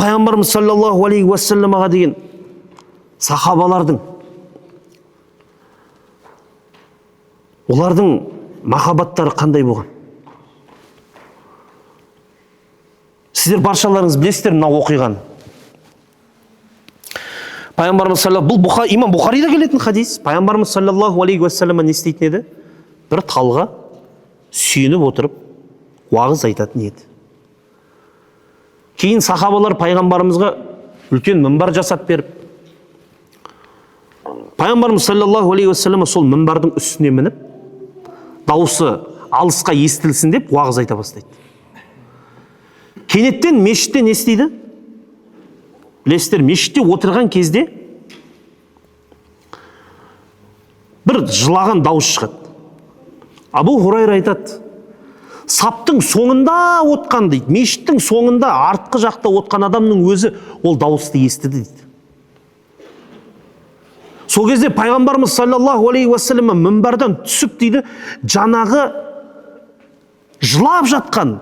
пайғамбарымыз саллаллаху алейхи уассаламаға деген сахабалардың, олардың махаббаттары қандай болған? Сіздер баршаларыңыз білесіздер мына оқиғаны. Пайғамбарымыз саллаллаху, бұл имам Бұхарида келетін хадис. Пайғамбарымыз саллаллаху алейхи уассалама не істейтін еді? Бір талға сүйеніп отырып уағыз айтатын еді. Кейін сахабалар пайғамбарымызға үлкен мінбар жасап беріп, пайғамбарымыз саллаллаху алейхи уассалама сол мінбардың үстіне мініп, дауысы алысқа естілсін деп уағыз айта бастайды. Кенеттен мешітте не істейді? Білесіздер, мешітте отырған кезде бір жылаған дауыс шығады. Абу Хурайра айтады, саптың соңында отқан дейді, мешіттің соңында артқы жақта отқан адамның өзі ол дауысты естіді дейді. Сол кезде пайғамбарымыз саллаллаху алейхи уассалама мінбардан түсіп дейді, жаңағы жылап жатқан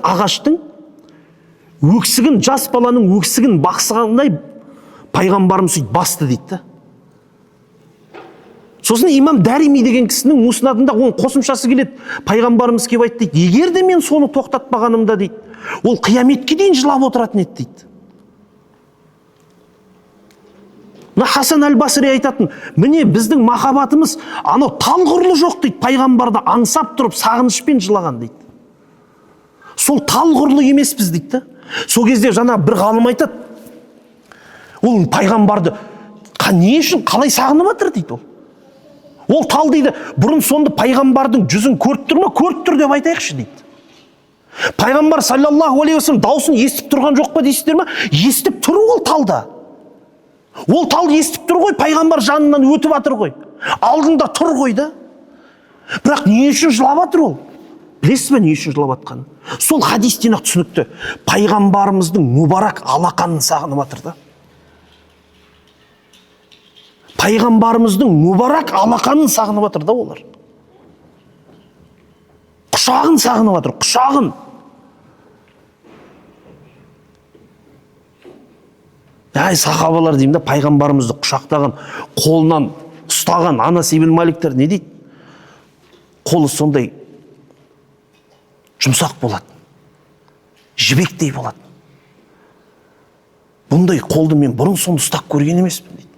ағаштың өксігін, жас баланың өксігін бақсығандай пайғамбарымыз басты дейді. Сосын имам Дәрими деген кісінің муснадында оның қосымшасы келеді. Пайғамбарымыз келіп айтты дейді, егер де мен соны тоқтатпағанымда дейді, ол қияметке дейін жылап отыратын еді дейді. Хасан әл-Басри айтатын, міне біздің махаббатымыз анау талғұрлы жоқ дейді, пайғамбарды аңсап тұрып сағынышпен жылаған дейді. Сол талғұрлы емеспіз дейді. Сол кезде жаңа бір ғалым айтады, ол пайғамбарды не үшін қалай сағынып жатыр дейді ол. Ол тал дейді, бұрын сонды пайғамбардың жүзін көріп тұр ма? Көріп тұр деп айтайықшы дейді. Пайғамбар саллаллаху алейхи уассалам даусын естіп тұрған жоқ па дейсіздер ма? Естіп тұр ол талда. Ол тал естіп тұр ғой, пайғамбар жанынан өтіп жатыр ғой. Алдында тұр ғой да. Бірақ не үшін жылап жатыр ол? Білесіз бе не үшін жылап жатқанын? Сол хадистен ақ түсінікті. Пайғамбарымыздың мүбарак алақанын сағынып жатыр да. Пайғамбарымыздың мүбарак алақанын сағынып жатыр да олар. Құшағын сағынып жатыр, құшағын. Сахабалар деймін да, пайғамбарымызды құшақтаған, қолынан ұстаған Анас ибн Маликтер не дейді? Қолы сондай жұмсақ болады, жібектей болады. Бұндай қолды мен бұрын соңды ұстап көрген емеспін дейді.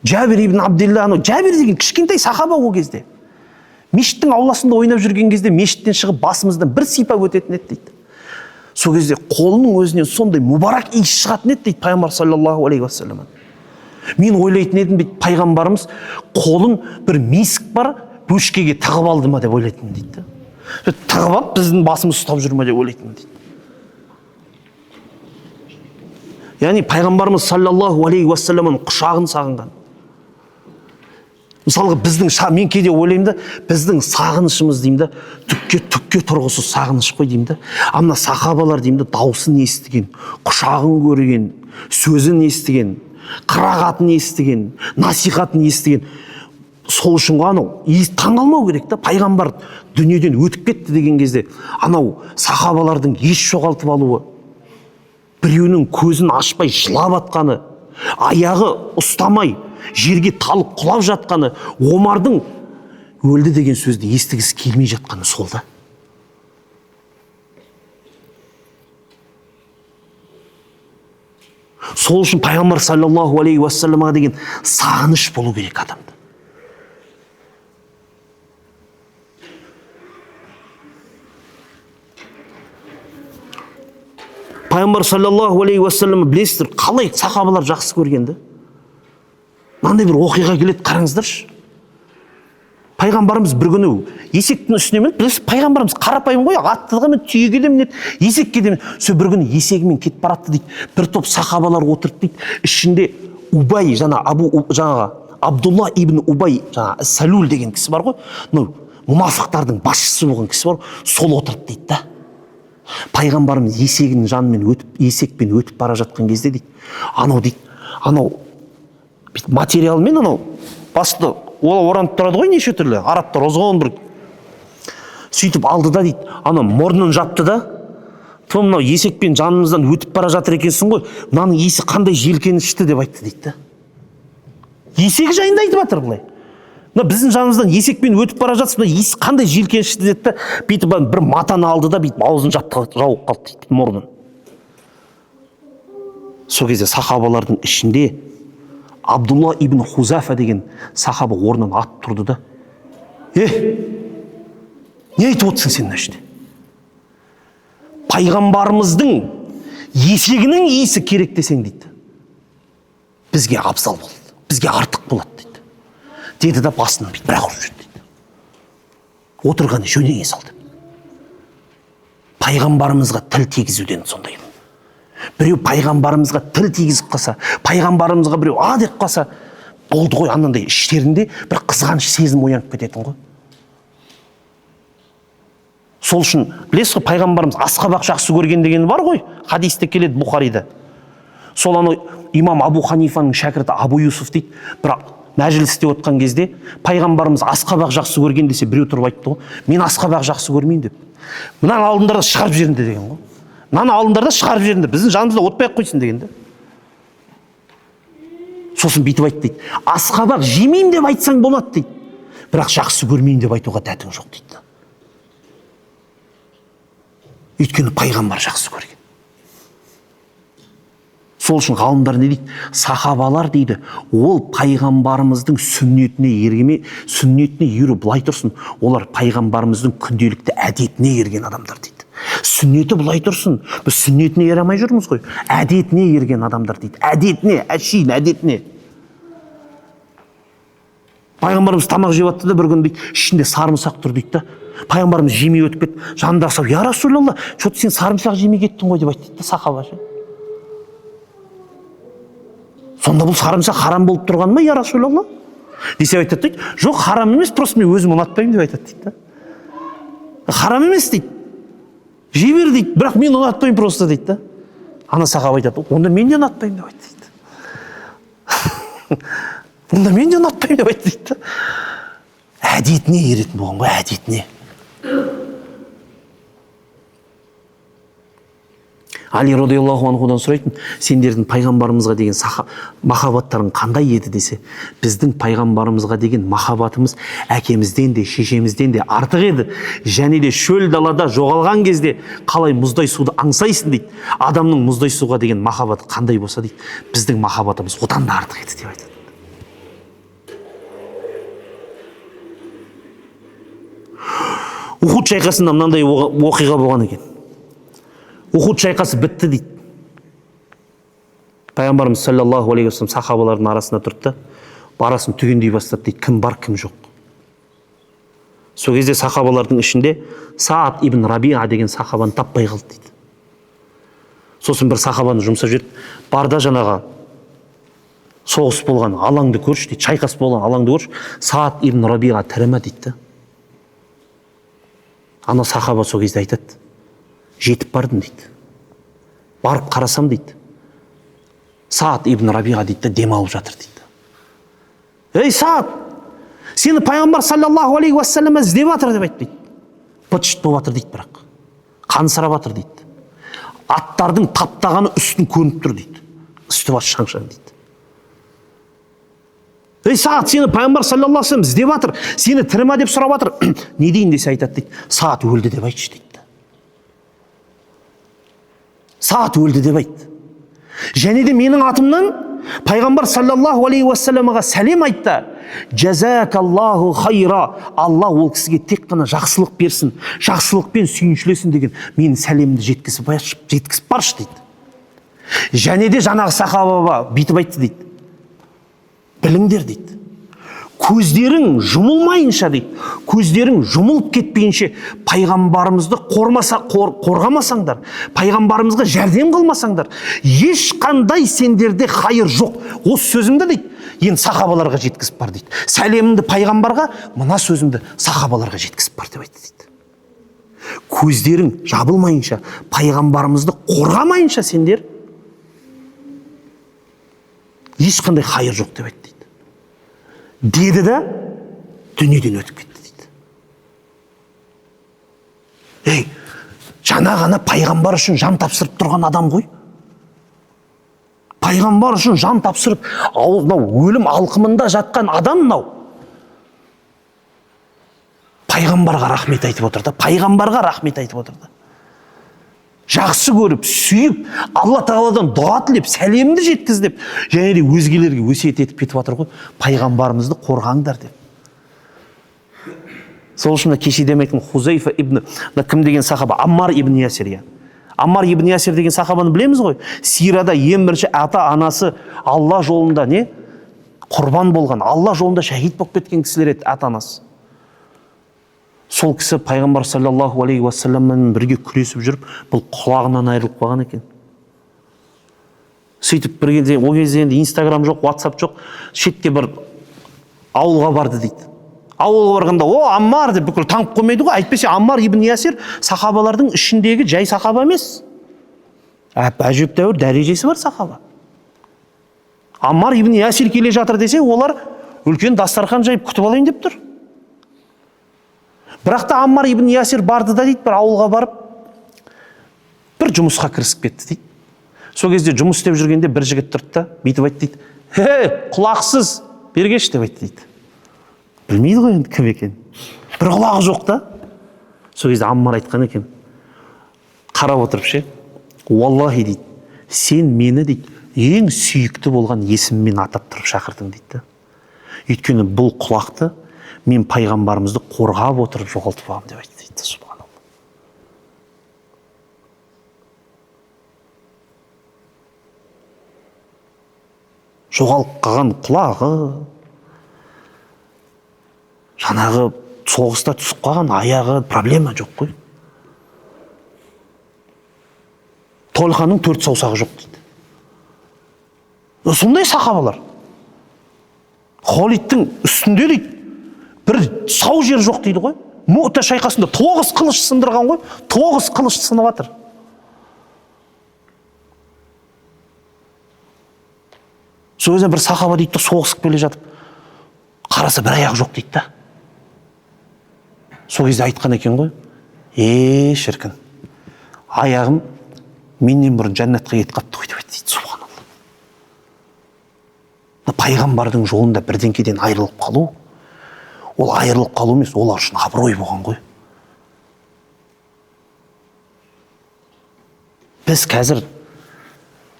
Жабир ибн Абдилла, Жабир деген кішкентай сахаба ол кезде. Мешіттің ауласында ойнап жүрген кезде мешіттен шығып басымыздан бір сипап өтетін еді дейді. Сол кезде қолының өзінен сондай мүбарак иіс шығатын еді дейді пайғамбар саллаллаху алейхи уассалам. Мен ойлайтын едім дейді, пайғамбарымыз қолын бір мисік бар бөшкеге тығып алды ма деп ойлайтын дейді. Тығып алып біздің басымыз ұстап жүр ме деп ойлайтын дейді. Яғни пайғамбарымыз саллаллаху алейхи уассаламның құшағын сағынған. Мысалға мен кейде ойлаймын да, біздің сағынышымыз деймін да, түкке тұрғысыз сағыныш қой деймін да. Ана сахабалар деймін да, даусын естіген, құшағын көрген, сөзін естіген, қырағатын естіген, насихатын естіген. Сол үшін таң қалмау керек та, пайғамбар дүниеден өтіп кетті деген кезде, анау сахабалардың еш жоғалтып алуы, біреуінің көзін ашпай жылап атқаны, аяғы ұстамай жерге талып құлап жатқаны, Омардың өлді деген сөзді естігісі келмей жатқаны сол да. Сол үшін пайғамбар саллаллаху алейхи уассаламға деген сағыныш болу керек адамда. Пайғамбар саллаллаху алейхи уассалам, білесіздер, қалай сахабалар жақсы көргенді? Мынандай бір оқиға келеді, қараңыздаршы. Пайғамбарымыз бір күні есектің үстіне мініп, білесіз, пайғамбарымыз қарапайым ғой, аттыға мініп, түйеге де мінеді, есекке де мінеді. Сол бір күні есегімен кетіп баратты дейді. Бір топ сахабалар отырды дейді. Ішінде Убай, Абдулла ибн Убай, Салул деген кісі бар ғой. Мұнафықтардың басшысы болған кісі бар, сол отырды дейді да. Пайғамбарымыз есегінің жанымен есекпен өтіп бара жатқан кезде дейді, анау материалмен басты оранып тұрады ғой, неше түрлі арабтар озған бір сөйтіп алды да дейді, мұрнын жапты да, то мынау есекпен жанымыздан өтіп бара жатыр екенсің ғой, мынаның иісі қандай желкенішті деп айтты дейді да. Есек жайында айтып жатыр былай. Мына біздің жанымыздан есекпен өтіп бара жатса, мына иісі қандай желкенішті деді да, бүйтіп бір матаны алды да бүйтіп аузын жауып қалды дейді, мұрнын. Сол кезде сахабалардың ішінде Абдулла ибн Хузафа деген сахаба орнынан атып тұрды да, не айтып отырсың сен мына жерде? Пайғамбарымыздың есегінің иісі керек десең дейді, бізге абзал болады, бізге артық болады дейді. Деді да басынан бүйтіп бірақ ұрып жүрді дейді. Отырғаны жөніңе сал деп. Пайғамбарымызға тіл тигізуден сондай. Біреу пайғамбарымызға тіл тигізіп қалса, пайғамбарымызға біреу деп қалса, болды ғой, анандай іштерінде бір қызғаныш сезім оянып кететін ғой. Сол үшін білесіз ғой, пайғамбарымыз асқабақ жақсы көрген деген бар ғой, хадисте келеді Бұхарида. Сол имам Абу Ханифаның шәкірті Абу Юсуф дейді, бірақ мәжілісте отқан кезде пайғамбарымыз асқабақ жақсы көрген десе, біреу тұрып айтты ғой, мен асқабақ жақсы көрмеймін деп. Мынаны алдындарда шығарып жерінде деген ғой. Мынаны алдындарда шығарып жерінде, біздің жанымызда отпай ақ қойсын дегенде. Сосын бүйтіп айтты дейді, асқабақ жемеймін деп айтсаң болады дейді, бірақ жақсы көрмеймін деп айтуға дәтің жоқ дейді. Өйткені пайғамбар жақсы көрген. Сол үшін ғалымдар не дейді? Сахабалар дейді, ол пайғамбарымыздың сүннетіне еру былай тұрсын, олар пайғамбарымыздың күнделікті әдетіне ерген адамдар дейді. Сүннеті былай тұрсын, біз сүннетіне ере алмай жүрміз ғой, әдетіне ерген адамдар дейді. Әдетіне, әдетіне. Пайғамбарымыз тамақ жеп жатты да бір күн дейді, ішінде сарымсақ тұр дейді да. Пайғамбарымыз жемей өтіп кетті. Жанындағы сау, я Расулалла, что-то сен сарымсақ жемей кеттің ғой деп айтты дейді да сахаба. Сонда бұл сарымсақ харам болып тұрған ма, я Расулалла? Десе айтады дейді, жоқ, харам емес, просто мен өзім ұнатпаймын деп айтады дейді. Харам емес дейді. Жей бер дейді, бірақ мен ұнатпаймын просто дейді. Ана сахаба айтады, онда мен де ұнатпаймын деп айтты дейді. Онда мен де ұнатпаймын деп айтты дейді. Әдетіне еретін болған ғой, әдетіне. Али радиаллаху анхудан сұрайтын, сендердің пайғамбарымызға деген махаббаттарың қандай еді десе, біздің пайғамбарымызға деген махаббатымыз әкемізден де, шешемізден де артық еді. Және де шөл далада жоғалған кезде қалай мұздай суды аңсайсың дейді. Адамның мұздай суға деген махаббаты қандай болса дейді, біздің махаббатымыз одан да артық еді деп айтады. Ухуд шайқасында мынандай оқиға болған екен. Ухуд шайқасы бітті дейді. Пайғамбарымыз саллаллаху алейхи уассалам сахабалардың арасында тұрды да, барасын түгендей бастады дейді, кім бар, кім жоқ. Сол кезде сахабалардың ішінде Саад ибн Рабиа деген сахабаны таппай қалды дейді. Сосын бір сахабаны жұмсап жіберді, барда жаңағы соғыс болған алаңды көрші дейді, шайқас болған алаңды көрші, Саад ибн Рабиа тірі ме дейді. Ана сахаба сол кезде айтады, жетіп бардым дейді. Барып қарасам дейді, Саад ибн Рабиа дейді, дем алып жатыр дейді. Ей Саад, сені пайғамбар саллаллаху алейхи уассалам іздеп жатыр деп айтты дейді. Быт-шыт болып жатыр дейді, бірақ қансырап жатыр дейді. Аттардың таптағаны үстін көрініп тұр дейді. Үсті басы шаң-шаң дейді. Ей Саад, сені пайғамбар саллаллаху алейхи уассалам іздеп жатыр, сені тірі ме деп сұрап жатыр. Не дейін десе айтады дейді, Саад өлді деп айтшы дейді. Саад өлді деп айтты. Және де менің атымнан пайғамбар саллаллаху алейхи уассаламға сәлем айтты. Жазакаллаху хайра. Алла ол кісіге тек қана жақсылық берсін, жақсылықпен сүйіншілесін деген менің сәлемімді жеткізіп баршы дейді. Және де жаңағы сахаба бүйтіп айтты дейді. Біліңдер дейді, көздерің жұмылмайынша дейді, көздерің жұмылып кетпейінше пайғамбарымызды қорғамасаңдар, пайғамбарымызға жәрдем қылмасаңдар, ешқандай сендерде хайыр жоқ. Осы сөзімді дейді, енді сахабаларға жеткізіп бар дейді. Сәлемімді пайғамбарға, мына сөзімді сахабаларға жеткізіп бар деп айтты дейді. Көздерің жабылмайынша, пайғамбарымызды қорғамайынша сендер ешқандай хайыр жоқ деп айтты дейді. Деді да дүниеден өтіп кетті дейді. Ей, Жаңа ғана пайғамбар үшін жан тапсырып тұрған адам ғой. Пайғамбар үшін жан тапсырып, өлім алқымында жатқан адам мынау. Пайғамбарға рахмет айтып отырды. Пайғамбарға рахмет айтып отырды. Жақсы көріп, сүйіп, Алла тағаладан дұға тілеп, сәлемді жеткіздеп, және де өзгелерге өсиет етіп кетіп жатыр ғой. Пайғамбарымызды қорғаңдар деп. Сол үшін кеше демейтін Хузайфа ибн, кім деген сахаба? Аммар ибн Ясир. Аммар ибн Ясир деген сахабаны білеміз ғой. Сирада ең бірінші ата-анасы Алла жолында құрбан болған, Алла жолында шахид болып кеткен кісілер еді, ата-анасы. Сол кісі пайғамбар саллаллаху алейхи уассаламмен бірге күресіп жүріп, бұл құлағынан айырылып қалған екен. Сөйтіп бір кезде, ол кезде енді Инстаграм жоқ, WhatsApp жоқ, шетке бір ауылға барды дейді. Ауылға барғанда, о, Аммар деп бүкіл танып қоймайды ғой. Әйтпесе Аммар ибн Ясир сахабалардың ішіндегі жай сахаба емес. Әжептәуір дәрежесі бар сахаба. Аммар ибн Ясир келе жатыр десе, олар үлкен дастархан жайып күтіп алайын деп тұр. Бірақ та Аммар ибн Ясир барды да дейді, бір ауылға барып, бір жұмысқа кірісіп кетті дейді. Сол кезде жұмыс істеп жүргенде бір жігіт тұрды да, бүйтіп айтты дейді, құлақсыз, бергеш деп айтты дейді. Білмейді ғой енді кім екен. Бір құлағы жоқ та. Сол кезде Аммар айтқан екен, қарап отырып ше, уаллахи дейді, сен мені дейді, ең сүйікті болған есіммен атап тұрып шақырдың дейді. Өйткені бұл құлақты мен пайғамбарымызды қорғап отырып жоғалтып аламын деп айтты дейді. Субханалла. Жоғалып қалған құлағы, жаңағы соғыста түсіп қалған аяғы, проблема жоқ қой. Толқаның 4 саусағы жоқ дейді. Сондай сахабалар. Халидтің үстінде дейді, бір сау жер жоқ дейді ғой. Муъта шайқасында 9 қылыш сындырған ғой. 9 қылыш сынып жатыр. Сол кезде бір сахаба дейді, соғысып келе жатып, қараса бір аяқ жоқ дейді да. Сол кезде айтқан екен ғой, шіркін, аяғым менен бұрын жәннатқа кетіп қапты ғой деп айтты дейді. Субханалла. Пайғамбардың жолында бірдеңкеден айырылып қалу, ол айырылып қалу емес, олар үшін абырой болған ғой. Біз қазір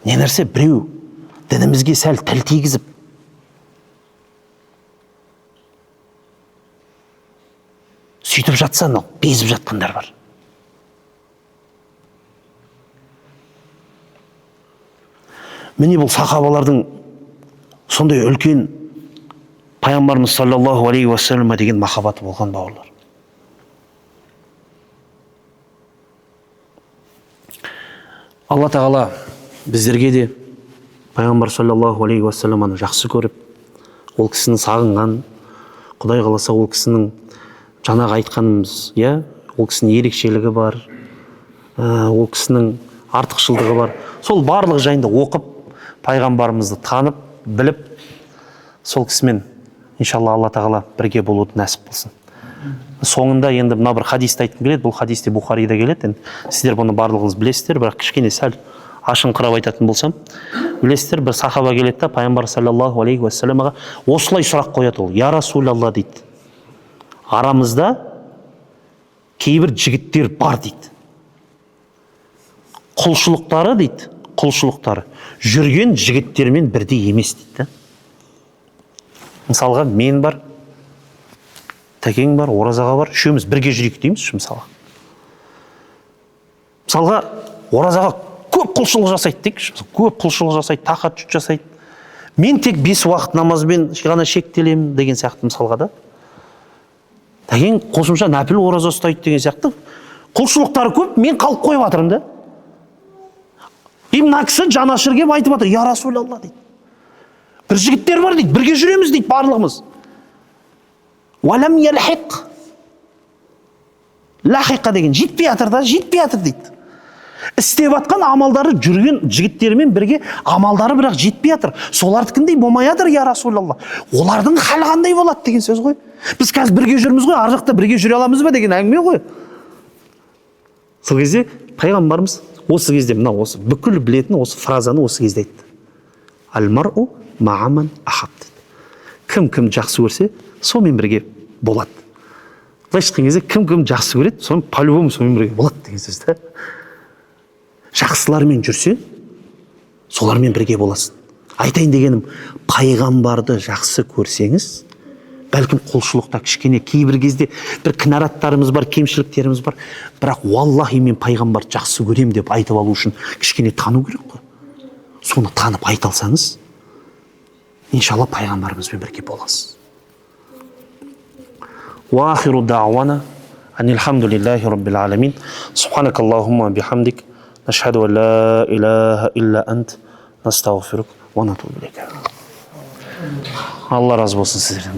не нәрсе, біреу дінімізге сәл тіл тигізіп, сөйтіп жатса, безіп жатқандар бар. Міне бұл сахабалардың сондай үлкен пайғамбарымыз саллаллаху алейхи уассаламға деген махаббаты болған бауырлар. Алла тағала біздерге де пайғамбар саллаллаху алейхи уассаламаны жақсы көріп, ол кісіні сағынған, Құдай қаласа ол кісінің жаңағы айтқанымыз, ол кісінің ерекшелігі бар, ол кісінің артықшылдығы бар. Сол барлық жайында оқып, пайғамбарымызды танып, біліп, сол кісімен иншалла Алла тағала бірге болуды нәсіп қылсын. Соңында енді мына бір хадисті айтқым келеді. Бұл хадисте Бухарида келеді. Сіздер бұны барлығыңыз білесіздер, бірақ кішкене сәл ашыңқырап айтатын болсам, білесіздер, бір сахаба келеді да пайғамбар саллаллаху алейхи уассаламға осылай сұрақ қояды ол. Я Расулалла дейді. Арамызда кейбір жігіттер бар дейді. Құлшылықтары дейді, құлшылықтары жүрген жігіттермен бірдей емес дейді. Мысалға мен бар, тәкең бар, оразаға бар, үшеуміз бірге жүрейік дейміз мысалға. Мысалға оразаға көп құлшылық жасайды дейікші, көп құлшылық жасайды, тахаджуд жасайды. Мен тек 5 уақыт намазбен ғана шектелемін деген сияқты мысалға да. Тәкең қосымша нәпіл ораза ұстайды деген сияқты. Құлшылықтары көп, мен қалып қойып жатырмын да. Мына кісі жанашыр келіп айтып жатыр, я Расулалла дейді. Бір жігіттер бар дейді, бірге жүреміз дейді барлығымыз. Уалам ялхиқ. Лахиқа деген жетпей жатыр да, жетпей жатыр дейді. Істеп жатқан амалдары жүрген жігіттермен бірге амалдары бірақ жетпей жатыр. Солардікіндей болмай жатыр, я Расулалла. Олардың халі қандай болады деген сөз ғой. Біз қазір бірге жүрміз ғой, ар жақта бірге жүре аламыз ба деген әңгіме ғой. Сол кезде пайғамбарымыз осы кезде мына осы бүкіл білетін осы фразаны осы кезде айтты. Аль-мар'у ма'аман ахаб дейді. Кім жақсы көрсе, сонымен бірге болады. Былайша айтқан кезде кім жақсы көреді, соны по-любому сонымен бірге болады деген сөз да. Жақсылармен жүрсең, солармен бірге боласың. Айтайын дегенім, пайғамбарды жақсы көрсеңіз, бәлкім құлшылықта кішкене кейбір кезде бір кінәраттарымыз бар, кемшіліктеріміз бар, бірақ уаллахи мен пайғамбарды жақсы көрем деп айтып алу үшін кішкене тану керек қой. Соны танып айта алсаңыз, иншалла пайғамбарымызбен бірге боласыз. Ва ахиру дa'вана анил хамдулиллахи раббил аламин. Субханакаллахумма бихамдик, нашхаду ан ла илаха илля ант, настағфирук ва натубу илейк. Алла разы болсын сіздерден.